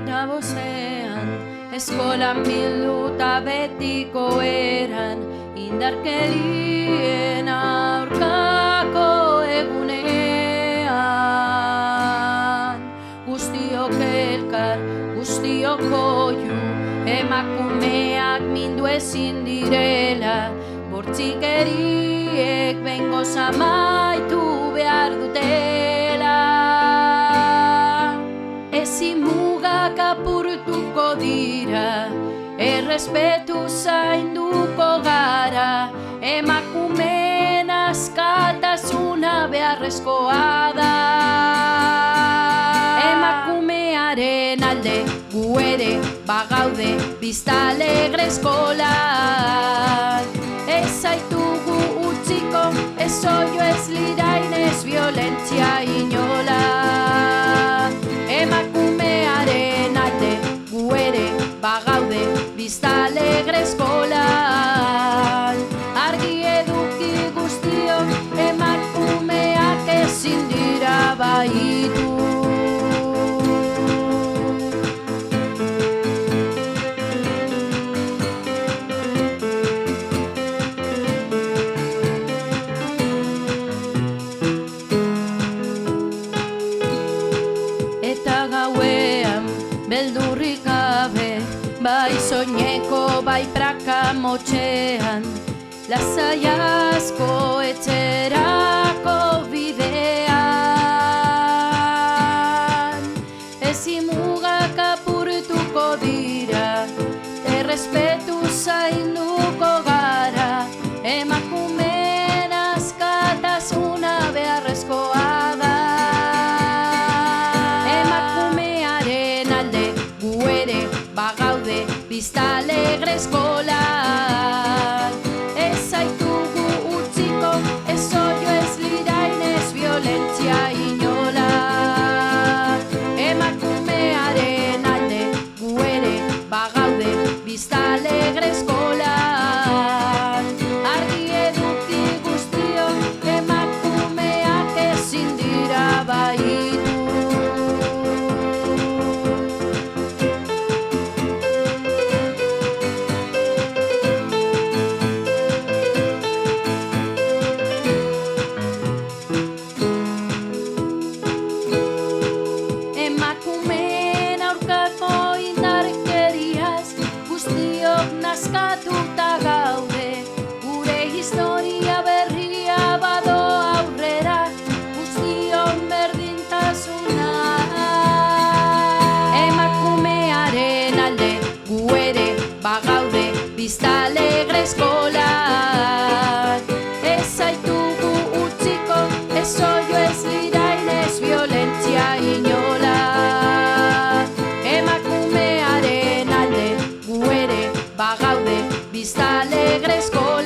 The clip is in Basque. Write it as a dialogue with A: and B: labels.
A: 35ean, eskolan bilduta betiko eran, indarkerien aurkako egunean. Guztiok elkar, guztiok oiu, emakumeak mindu ezin direla, bortzikeriek behingoz amaitu behar dutela. Ezin mugak apurtuko dira, errespetu zainduko gara, emakumeen askatasuna beharrezkoa da. Emakumearen alde gu ere bagaude Biztalegre eskolan. Ez zaitugu utziko, ez oio ez lirain ez violentzia inola. Emakumearen alde gu ere bagaude Biztalegre eskolan. Argi eduki guztiok, emakumeak ezin dira baitu. Beldurrik gabe, bai soineko, bai praka motxean, lasai asko etxerako bidean. Ezin mugak apurtuko dira, errespetu zainduko gara, emakumeen askatasuna beharrezkoa da. Bagaude Biztalegre eskolan. Ez zaitugu utziko, ez oio ez lirain ez violentzia inola. Emakumearen alde gu ere bagaude Biztalegre eskolan. Argi eduki guztiok, emakumeak ezin dira baitu. Nazkatuta gaude, gure historia berria bado aurrera, guztion berdintasuna. Emakumearen alde gu ere bagaude Biztalegre eskolan. Ez zaitugu utziko, ez oio ez lirain ez violentzia inola. Emakumearen alde gu ere bagaude Biztalegre eskolan.